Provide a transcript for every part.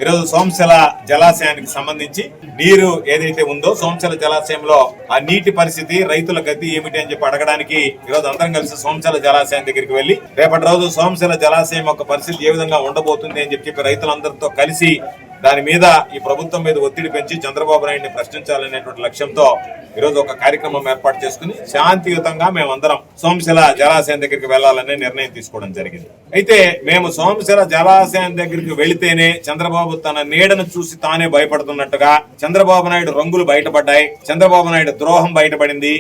ఈరోజు సోమశిల జలాశయానికి సంబంధించి నీరు ఏదైతే ఉందో సోమశిల జలాశయంలో ఆ నీటి పరిస్థితి, రైతుల గతి ఏమిటి అని చెప్పి అడగడానికి ఈరోజు అందరం కలిసి సోమశిల జలాశయం దగ్గరికి వెళ్లి రేపటి రోజు సోమశిల జలాశయం యొక్క పరిస్థితి ఏ విధంగా ఉండబోతుంది అని చెప్పి రైతులందరితో కలిసి దాని మీద ఈ ప్రభుత్వం మీద ఒత్తిడి పెంచి చంద్రబాబు నాయుడిని ప్రశ్నించాలనేటువంటి లక్ష్యంతో ఈరోజు ఒక కార్యక్రమం ఏర్పాటు చేసుకుని శాంతియుతంగా మేమందరం సోమశిల జలాశయం దగ్గరికి వెళ్లాలనే నిర్ణయం తీసుకోవడం జరిగింది. అయితే మేము సోమశిల జలాశయం దగ్గరికి వెళితేనే చంద్రబాబు తన నీడను చూసి తానే భయపడుతున్నట్టుగా, చంద్రబాబు నాయుడు రంగులు బయటపడ్డాయి, చంద్రబాబు నాయుడు ద్రోహం బయటపడింది,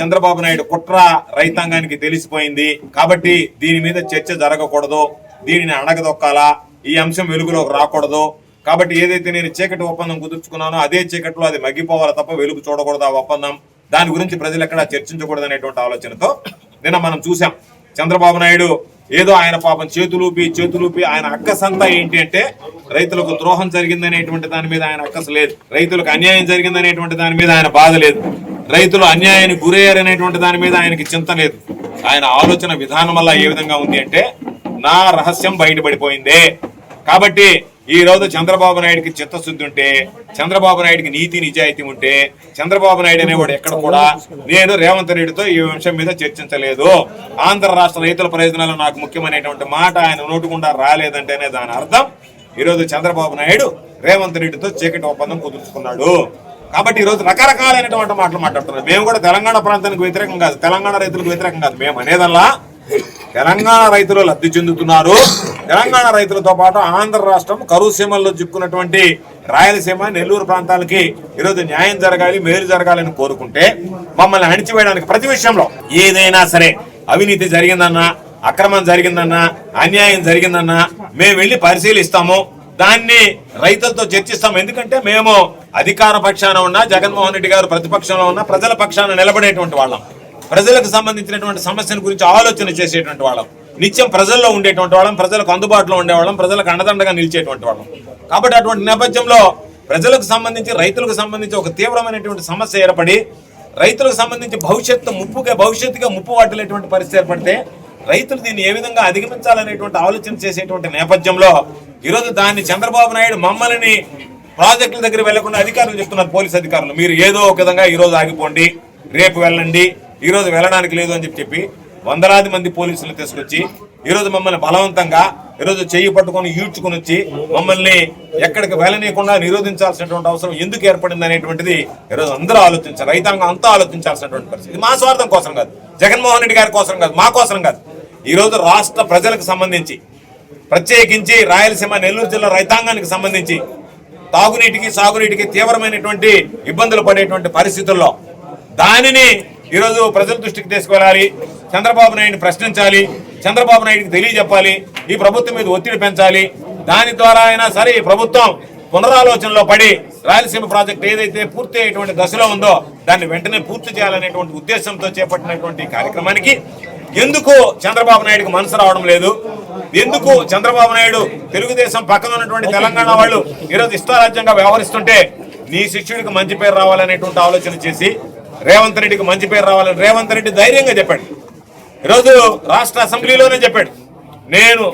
చంద్రబాబు నాయుడు కుట్ర రైతాంగానికి తెలిసిపోయింది, కాబట్టి దీని మీద చర్చ జరగకూడదు, దీనిని అణగదొక్కాలా, ఈ అంశం వెలుగులోకి రాకూడదు, కాబట్టి ఏదైతే నేను చీకటి ఒప్పందం కుదుర్చుకున్నానో అదే చీకట్లో అది మగ్గిపోవాలి తప్ప వెలుగు చూడకూడదు ఆ ఒప్పందం, దాని గురించి ప్రజలు ఎక్కడా చర్చించకూడదు అనేటువంటి ఆలోచనతో నిన్న మనం చూసాం. చంద్రబాబు నాయుడు ఏదో ఆయన పాపం చేతులూపి ఆయన అక్కస్ అంతా ఏంటి అంటే రైతులకు ద్రోహం జరిగిందనేటువంటి దాని మీద ఆయన అక్కస్ లేదు, రైతులకు అన్యాయం జరిగిందనేటువంటి దాని మీద ఆయన బాధ లేదు, రైతులు అన్యాయానికి గురయ్యారనేటువంటి దాని మీద ఆయనకి చింత లేదు. ఆయన ఆలోచన విధానం వల్ల ఏ విధంగా ఉంది అంటే నా రహస్యం బయటపడిపోయిందే, కాబట్టి ఈ రోజు చంద్రబాబు నాయుడికి చిత్తశుద్ధి ఉంటే, చంద్రబాబు నాయుడికి నీతి నిజాయితీ ఉంటే, చంద్రబాబు నాయుడు అనేవాడు ఎక్కడ కూడా నేను రేవంత్ రెడ్డితో ఈ అంశం మీద చర్చించలేదు, ఆంధ్ర రాష్ట్ర రైతుల ప్రయోజనాలు నాకు ముఖ్యమైనటువంటి మాట ఆయన నోటుకుండా రాలేదంటేనే దాని అర్థం ఈరోజు చంద్రబాబు నాయుడు రేవంత్ రెడ్డితో చీకటి ఒప్పందం కుదుర్చుకున్నాడు. కాబట్టి ఈ రోజు రకరకాలైనటువంటి మాటలు మాట్లాడుతున్నారు. మేము కూడా తెలంగాణ ప్రాంతానికి వ్యతిరేకం కాదు, తెలంగాణ రైతులకు వ్యతిరేకం కాదు, మేము అనేదల్లా తెలంగాణ రైతులు లబ్ధి చెందుతున్నారు, తెలంగాణ రైతులతో పాటు ఆంధ్ర రాష్ట్రం కరువు సీమల్లో చిక్కున్నటువంటి రాయలసీమ, నెల్లూరు ప్రాంతాలకి ఈరోజు న్యాయం జరగాలి, మేలు జరగాలని కోరుకుంటే మమ్మల్ని అణిచివేయడానికి ప్రతి విషయంలో ఏదైనా సరే అవినీతి జరిగిందన్నా, అక్రమం జరిగిందన్నా, అన్యాయం జరిగిందన్నా మేము వెళ్లి పరిశీలిస్తాము, దాన్ని రైతులతో చర్చిస్తాము. ఎందుకంటే మేము అధికార పక్షాన ఉన్నా, జగన్మోహన్ రెడ్డి గారు ప్రతిపక్షంలో ఉన్నా ప్రజల పక్షాన నిలబడేటువంటి వాళ్ళం, ప్రజలకు సంబంధించినటువంటి సమస్యల గురించి ఆలోచన చేసేటువంటి వాళ్ళం, నిత్యం ప్రజల్లో ఉండేటువంటి వాళ్ళం, ప్రజలకు అందుబాటులో ఉండేవాళ్ళం, ప్రజలకు అండదండగా నిలిచేటువంటి వాళ్ళం. కాబట్టి అటువంటి నేపథ్యంలో ప్రజలకు సంబంధించి, రైతులకు సంబంధించి ఒక తీవ్రమైనటువంటి సమస్య ఏర్పడి రైతులకు సంబంధించి భవిష్యత్తుగా ముప్పు వాటిల్లేటువంటి పరిస్థితి ఏర్పడితే రైతులు దీన్ని ఏ విధంగా అధిగమించాలనేటువంటి ఆలోచన చేసేటువంటి నేపథ్యంలో ఈరోజు దాన్ని చంద్రబాబు నాయుడు మమ్మల్ని ప్రాజెక్టుల దగ్గర వెళ్లకుండా అధికారులు చెప్తున్నారు, పోలీసు అధికారులు మీరు ఏదో ఒక విధంగా ఈరోజు ఆగిపోండి, రేపు వెళ్ళండి, ఈ రోజు వెళ్ళడానికి లేదు అని చెప్పి వందలాది మంది పోలీసులు తీసుకొచ్చి ఈరోజు మమ్మల్ని బలవంతంగా ఈరోజు చెయ్యి పట్టుకొని ఈడ్చుకుని వచ్చి మమ్మల్ని ఎక్కడికి వెళ్ళనీయకుండా నిరోధించాల్సినటువంటి అవసరం ఎందుకు ఏర్పడింది అనేటువంటిది ఈరోజు అందరూ ఆలోచించారు, రైతాంగం అంతా ఆలోచించాల్సినటువంటి పరిస్థితి. మా స్వార్థం కోసం కాదు, జగన్మోహన్ రెడ్డి గారి కోసం కాదు, మా కోసం కాదు, ఈరోజు రాష్ట్ర ప్రజలకు సంబంధించి ప్రత్యేకించి రాయలసీమ, నెల్లూరు జిల్లా రైతాంగానికి సంబంధించి తాగునీటికి, సాగునీటికి తీవ్రమైనటువంటి ఇబ్బందులు పడేటువంటి పరిస్థితుల్లో దానిని ఈరోజు ప్రజల దృష్టికి తీసుకువెళ్ళాలి, చంద్రబాబు నాయుడిని ప్రశ్నించాలి, చంద్రబాబు నాయుడికి తెలియజెప్పాలి, ఈ ప్రభుత్వం మీద ఒత్తిడి పెంచాలి, దాని ద్వారా అయినా సరే ఈ ప్రభుత్వం పునరాలోచనలో పడి రాయలసీమ ప్రాజెక్టు ఏదైతే పూర్తి అయ్యేటువంటి దశలో ఉందో దాన్ని వెంటనే పూర్తి చేయాలనేటువంటి ఉద్దేశంతో చేపట్టినటువంటి కార్యక్రమానికి ఎందుకు చంద్రబాబు నాయుడికి మనసు రావడం లేదు, ఎందుకు చంద్రబాబు నాయుడు తెలుగుదేశం పక్కన ఉన్నటువంటి తెలంగాణ వాళ్ళు ఈరోజు ఇష్టారాజ్యంగా వ్యవహరిస్తుంటే నీ శిష్యుడికి మంచి పేరు రావాలనేటువంటి ఆలోచన చేసి రేవంత్ రెడ్డికి మంచి పేరు రావాలని రేవంత్ రెడ్డి ధైర్యంగా చెప్పాడు. ఈరోజు రాష్ట్ర అసెంబ్లీలోనే చెప్పాడు, నేను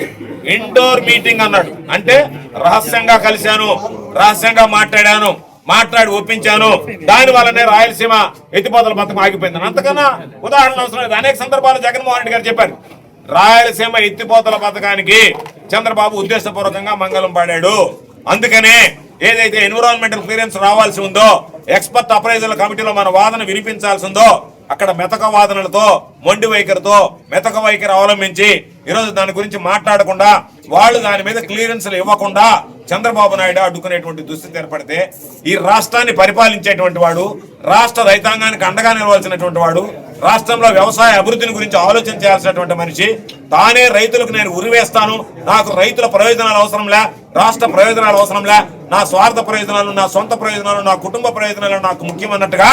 ఇండోర్ మీటింగ్ అన్నాడు, అంటే రహస్యంగా కలిశాను, రహస్యంగా మాట్లాడి ఒప్పించాను, దాని వల్లనే రాయలసీమ ఎత్తిపోతల పథకం ఆగిపోయింది. అంతకన్నా ఉదాహరణ అవసరం లేదు. అనేక సందర్భాలు జగన్మోహన్ రెడ్డి గారు చెప్పారు, రాయలసీమ ఎత్తిపోతల పథకానికి చంద్రబాబు ఉద్దేశపూర్వకంగా మంగళం పాడాడు, అందుకనే ఏదైతే ఎన్విరాన్మెంటల్ క్లియరెన్స్ రావాల్సి ఉందో, ఎక్స్పర్ట్ అప్రైజల్ కమిటీలో మన వాదన వినిపించాల్సి ఉందో అక్కడ మెతక వాదనలతో, మొండి వైఖరితో, మెతక వైఖరి అవలంబించి ఈరోజు దాని గురించి మాట్లాడకుండా వాళ్ళు దాని మీద క్లియరెన్స్లు ఇవ్వకుండా చంద్రబాబు నాయుడు అడ్డుకునేటువంటి దుస్థితి ఏర్పడితే ఈ రాష్ట్రాన్ని పరిపాలించేటువంటి వాడు, రాష్ట్ర రైతాంగానికి అండగా నిలవాల్సినటువంటి వాడు, రాష్ట్రంలో వ్యవసాయ అభివృద్ధిని గురించి ఆలోచన చేయాల్సినటువంటి మనిషి తానే రైతులకు నేను ఉరివేస్తాను, నాకు రైతుల ప్రయోజనాలు అవసరంలే, రాష్ట్ర ప్రయోజనాలు అవసరంలే, నా స్వార్థ ప్రయోజనాలు, నా సొంత ప్రయోజనాలు, నా కుటుంబ ప్రయోజనాలు నాకు ముఖ్యమన్నట్టుగా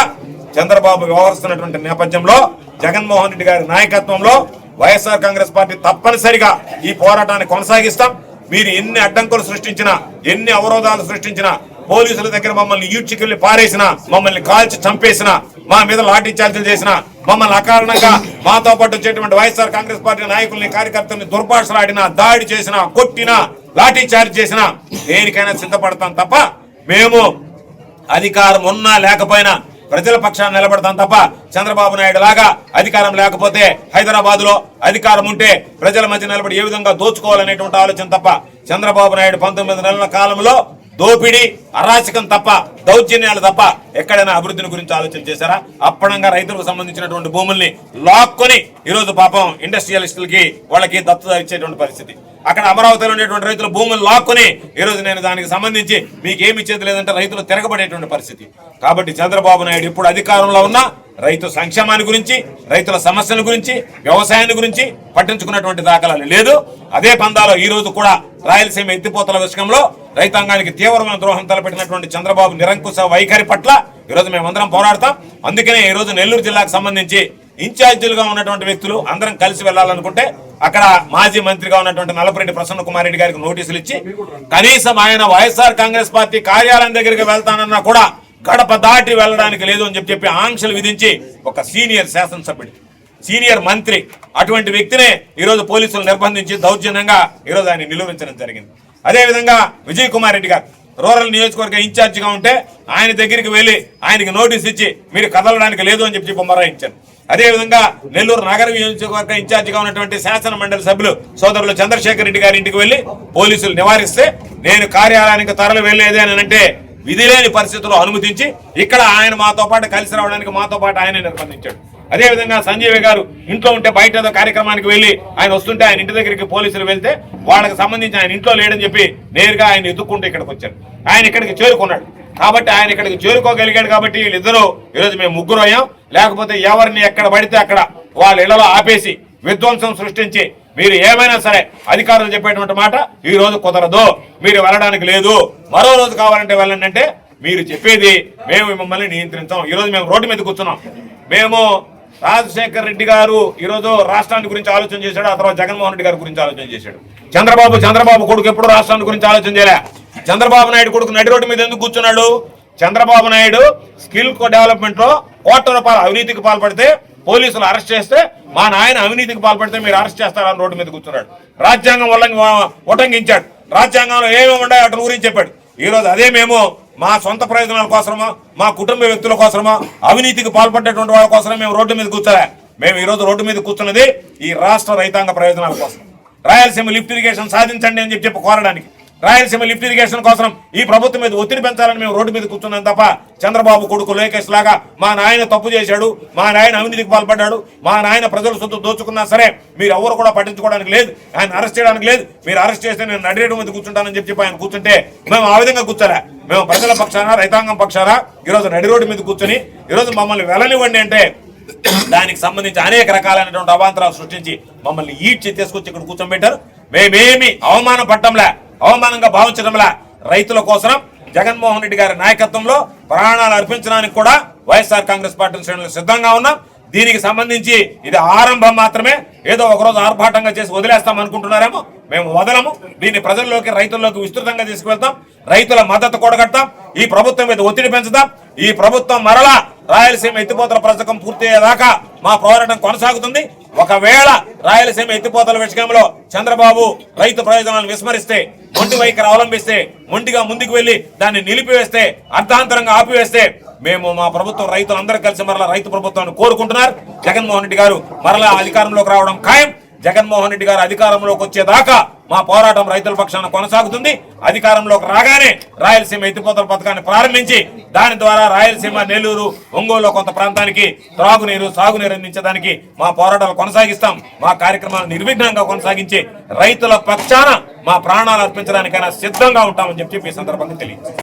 చంద్రబాబు వ్యవహరిస్తున్నటువంటి నేపథ్యంలో జగన్మోహన్ రెడ్డి గారి నాయకత్వంలో వైఎస్ఆర్ కాంగ్రెస్ పార్టీ తప్పనిసరిగా ఈ పోరాటాన్ని కొనసాగిస్తాం. మీరు ఎన్ని అడ్డంకులు సృష్టించినా, ఎన్ని అవరోధాలు సృష్టించినా, పోలీసుల దగ్గర మమ్మల్ని ఈడ్చుకెళ్లి పారేసినా, మమ్మల్ని కాల్చి చంపేసినా, మా మీద లాఠీ చార్జీలు చేసినా, మమ్మల్ని అకారణంగా మాతో పాటు వచ్చేటువంటి వైఎస్ఆర్ కాంగ్రెస్ పార్టీ నాయకుల్ని, కార్యకర్తల్ని దుర్భాషలాడినా, దాడి చేసినా, కొట్టినా లాఠీ చార్జ్ చేసినా దేనికైనా సిద్ధపడతాం తప్ప మేము అధికారం ఉన్నా లేకపోయినా ప్రజల పక్షాన్ని నిలబడతాం తప్ప చంద్రబాబు నాయుడు లాగా అధికారం లేకపోతే హైదరాబాద్ లో అధికారం ఉంటే ప్రజల మధ్య నిలబడి ఏ విధంగా దోచుకోవాలనేటువంటి ఆలోచన తప్ప చంద్రబాబు నాయుడు 19 నెలల కాలంలో దోపిడీ అరాచకం తప్ప దౌర్జన్యాలు తప్ప ఎక్కడైనా అభివృద్ధిని గురించి ఆలోచన చేశారా? అప్పనంగా రైతులకు సంబంధించినటువంటి భూముల్ని లాక్కొని ఈరోజు పాపం ఇండస్ట్రియలిస్టులకి వాళ్ళకి దత్తత ఇచ్చేటువంటి పరిస్థితి. అక్కడ అమరావతిలో ఉండేటువంటి రైతుల భూములు లాక్కొని ఈరోజు నేను దానికి సంబంధించి మీకు ఏమి ఇచ్చేది లేదంటే రైతులు తిరగబడేటువంటి పరిస్థితి. కాబట్టి చంద్రబాబు నాయుడు ఇప్పుడు అధికారంలో ఉన్న రైతు సంక్షేమాన్ని గురించి, రైతుల సమస్యల గురించి, వ్యవసాయాన్ని గురించి పట్టించుకున్నటువంటి దాఖలాలు లేదు. అదే పందాలో ఈ రోజు కూడా రాయలసీమ ఎత్తిపోతల విషయంలో రైతాంగానికి తీవ్రమైన ద్రోహం తలపెట్టినటువంటి చంద్రబాబు నిరంకుశ వైఖరి పట్ల ఈరోజు మేమందరం పోరాడతాం. అందుకనే ఈ రోజు నెల్లూరు జిల్లాకు సంబంధించి ఇన్ఛార్జీలుగా ఉన్నటువంటి వ్యక్తులు అందరం కలిసి వెళ్లాలనుకుంటే అక్కడ మాజీ మంత్రిగా ఉన్నటువంటి నల్లపురెడ్డి ప్రసన్న కుమార్ రెడ్డి గారికి నోటీసులు ఇచ్చి కనీసం ఆయన వైఎస్ఆర్ కాంగ్రెస్ పార్టీ కార్యాలయం దగ్గరికి వెళ్తానన్నా కూడా గడప దాటి వెళ్ళడానికి లేదు అని చెప్పి ఆంక్షలు విధించి ఒక సీనియర్ శాసనసభ్యుడు, సీనియర్ మంత్రి అటువంటి వ్యక్తినే ఈరోజు పోలీసులు నిర్బంధించి దౌర్జన్యంగా ఈరోజు ఆయన నిలువరించడం జరిగింది. అదేవిధంగా విజయ్ కుమార్ రెడ్డి గారు రూరల్ నియోజకవర్గ ఇన్ఛార్జిగా ఉంటే ఆయన దగ్గరికి వెళ్లి ఆయనకి నోటీస్ ఇచ్చి మీరు కదలడానికి లేదు అని చెప్పి మొరాయించారు. అదేవిధంగా నెల్లూరు నగర నియోజకవర్గ ఇన్ఛార్జిగా ఉన్నటువంటి శాసన మండలి సభ్యులు సోదరులు చంద్రశేఖర్ రెడ్డి గారి ఇంటికి వెళ్లి పోలీసులు నివారిస్తే నేను కార్యాలయానికి తరలి వెళ్లేదే అని అంటే విధి లేని పరిస్థితుల్లో అనుమతించి ఇక్కడ ఆయన మాతో పాటు కలిసి రావడానికి మాతో పాటు ఆయన నిర్బంధించాడు. అదేవిధంగా సంజీవ్ గారు ఇంట్లో ఉంటే బయట ఏదో కార్యక్రమానికి వెళ్లి ఆయన వస్తుంటే ఆయన ఇంటి దగ్గరికి పోలీసులు వెళ్తే వాళ్ళకి సంబంధించి ఆయన ఇంట్లో లేడని చెప్పి నేరుగా ఆయన ఎదుక్కుంటూ ఇక్కడికి వచ్చారు. ఆయన ఇక్కడికి చేరుకున్నాడు కాబట్టి ఆయన ఇక్కడికి చేరుకోగలిగాడు కాబట్టి వీళ్ళిద్దరూ ఈరోజు మేము ముగ్గురు అయ్యాం. లేకపోతే ఎవరిని ఎక్కడ పడితే అక్కడ వాళ్ళ ఇళ్లలో ఆపేసి విధ్వంసం సృష్టించి మీరు ఏమైనా సరే అధికారులు చెప్పేటువంటి మాట ఈ రోజు కుదరదు, మీరు వెళ్ళడానికి లేదు, మరో రోజు కావాలంటే వెళ్ళండి అంటే మీరు చెప్పేది మేము మిమ్మల్ని నియంత్రించాం. ఈరోజు మేము రోడ్డు మీద కూర్చున్నాం. మేము రాజశేఖర్ రెడ్డి గారు ఈరోజు రాష్ట్రాన్ని గురించి ఆలోచన చేశాడు, ఆ తర్వాత జగన్మోహన్ రెడ్డి గారి గురించి ఆలోచన చేశాడు. చంద్రబాబు కొడుకు ఎప్పుడు రాష్ట్రాన్ని గురించి ఆలోచన చేయలే. చంద్రబాబు నాయుడు కొడుకు నడి రోడ్డు మీద ఎందుకు కూర్చున్నాడు? చంద్రబాబు నాయుడు స్కిల్ డెవలప్మెంట్ లో ₹1,00,00,000 అవినీతికి పాల్పడితే పోలీసులు అరెస్ట్ చేస్తే మా నాయన అవినీతికి పాల్పడితే మీరు అరెస్ట్ చేస్తారని రోడ్డు మీద కూర్చున్నాడు. రాజ్యాంగం ఉల్లంఘించాడు. రాజ్యాంగంలో ఏమేమి ఉన్నాయో అటు గురించి చెప్పాడు. ఈ రోజు అదే మేము మా సొంత ప్రయోజనాల కోసమో మా కుటుంబ వ్యక్తుల కోసమో అవినీతికి పాల్పడేటువంటి వాళ్ళ కోసమే మేము రోడ్డు మీద కూర్చోలే. మేము ఈ రోజు రోడ్డు మీద కూర్చున్నది ఈ రాష్ట్ర రైతాంగ ప్రయోజనాల కోసం. రాయలసీమ లిఫ్ట్ ఇరిగేషన్ సాధించండి అని చెప్పి కోరడానికి, రాయలసీమ లిఫ్ట్ ఇరిగేషన్ కోసం ఈ ప్రభుత్వం మీద ఒత్తిడి పెంచాలని మేము రోడ్డు మీద కూర్చున్నాం తప్ప చంద్రబాబు కొడుకు లోకేష్ లాగా మా నాయన తప్పు చేశాడు, మా నాయన అవినీతికి పాల్పడ్డాడు, మా నాయన ప్రజల సొత్తు దోచుకున్నా సరే మీరు ఎవరు కూడా పట్టించుకోవడానికి లేదు, ఆయన అరెస్ట్ చేయడానికి లేదు. మీరు అరెస్ట్ చేస్తే నేను నడిరేటు మీద కూర్చుంటానని చెప్పి ఆయన కూర్చుంటే మేము ఆ విధంగా కూర్చోలే. మేము ప్రజల పక్షాన రైతాంగం పక్షాన ఈరోజు నడి రోడ్డు మీద కూర్చొని ఈరోజు మమ్మల్ని వెళ్ళనివ్వండి అంటే దానికి సంబంధించి అనేక రకాలైనటువంటి అవాంతరాలు సృష్టించి మమ్మల్ని ఈడ్చి తీసుకొచ్చి ఇక్కడ కూర్చోబెట్టారు. మేమేమి అవమానం పట్టంలే, అవమానంగా భావించడంలా. రైతుల కోసం జగన్మోహన్ రెడ్డి గారి నాయకత్వంలో ప్రాణాలు అర్పించడానికి కూడా వైఎస్ఆర్ కాంగ్రెస్ పార్టీ శ్రేణులు సిద్ధంగా ఉన్నాం. దీనికి సంబంధించి ఇది ఆరంభం మాత్రమే. ఏదో ఒకరోజు ఆర్భాటంగా చేసి వదిలేస్తాం అనుకుంటున్నారేమో, మేము వదలము. దీన్ని ప్రజల్లోకి రైతుల్లోకి విస్తృతంగా తీసుకువెళ్తాం. రైతుల మద్దతు కూడగడతాం. ఈ ప్రభుత్వం మీద ఒత్తిడి పెంచుతాం. ఈ ప్రభుత్వం మరలా రాయలసీమ ఎత్తిపోతల పథకం పూర్తయ్యేదాకా మా పోరాటం కొనసాగుతుంది. ఒకవేళ రాయలసీమ ఎత్తిపోతల విషయంలో చంద్రబాబు రైతు ప్రయోజనాలను విస్మరిస్తే, మొండి వైఖరి అవలంబిస్తే, మొండిగా ముందుకు వెళ్లి దాన్ని నిలిపివేస్తే, అర్ధాంతరంగా ఆపివేస్తే మేము మా ప్రభుత్వం రైతులందరూ కలిసి మరలా రైతు ప్రభుత్వాన్ని కోరుకుంటున్నారు. జగన్మోహన్ రెడ్డి గారు మరలా అధికారంలోకి రావడం ఖాయం. జగన్మోహన్ రెడ్డి గారు అధికారంలోకి వచ్చేదాకా మా పోరాటం రైతుల పక్షాన కొనసాగుతుంది. అధికారంలోకి రాగానే రాయలసీమ ఎత్తిపోతల పథకాన్ని ప్రారంభించి దాని ద్వారా రాయలసీమ, నెల్లూరు, ఒంగోలులో కొంత ప్రాంతానికి త్రాగునీరు, సాగునీరు అందించడానికి మా పోరాటాలు కొనసాగిస్తాం. మా కార్యక్రమాలు నిర్విఘ్నంగా కొనసాగించి రైతుల పక్షాన మా ప్రాణాలు అర్పించడానికైనా సిద్ధంగా ఉంటామని చెప్పి ఈ సందర్భంగా తెలియదు.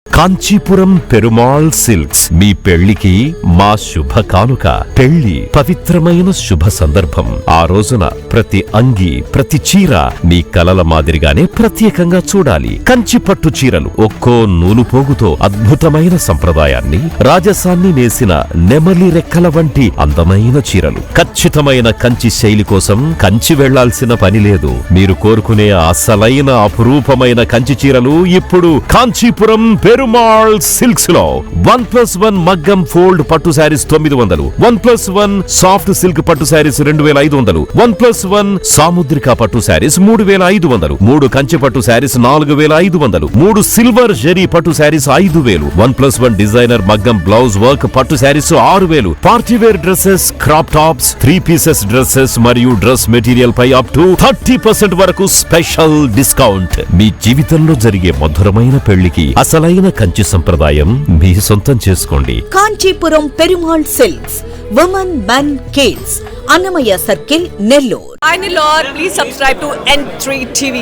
కాంచీపురం పెరుమాళ్ సిల్క్స్ మీ పెళ్లికి మా శుభ కానుక. పెళ్లి పవిత్రమైన శుభ సందర్భం. ఆ రోజున ప్రతి అంగి, ప్రతి చీర మీ కలల మాదిరిగానే ప్రత్యేకంగా చూడాలి. కంచి పట్టు చీరలు ఒక్కో నూలు పోగుతో అద్భుతమైన సంప్రదాయాన్ని, రాజసాన్ని నేసిన నెమలి రెక్కల వంటి అందమైన చీరలు. ఖచ్చితమైన కంచి శైలి కోసం కంచి వెళ్లాల్సిన పని లేదు. మీరు కోరుకునే అసలైన అపురూపమైన కంచి చీరలు ఇప్పుడు కాంచీపురం పెరుమాళ్ పెరుమాళ్ సిల్క్స్ లో 1+1 మగ్గం ఫోల్డ్ పట్టు శారీస్ 900, 1+1 సాఫ్ట్ సిల్క్ పట్టు శారీస్ 2500, 1+1 సాముద్రిక పట్టు శారీస్ 3500, 3 కంచి పట్టు శారీస్ 4500, 3 సిల్వర్ జరీ పట్టు శారీస్ 5000, 1+1 డిజైనర్ మగ్గం బ్లౌజ్ వర్క్ పట్టు saris 6000, partywear dresses, crop tops, 3 pieces dresses మరియు డ్రెస్ మెటీరియల్ పై అప్ టు 30% వరకు స్పెషల్ డిస్కౌంట్. మీ జీవితంలో జరిగే మధురమైన పెళ్లికి అసలైన కంచి సంప్రదాయం మీ సొంతం చేసుకోండి. Kanchipuram Perumal silks, women, men, kids, Annamayya circle, Nellore. Finally, Lord, please subscribe to N3 TV.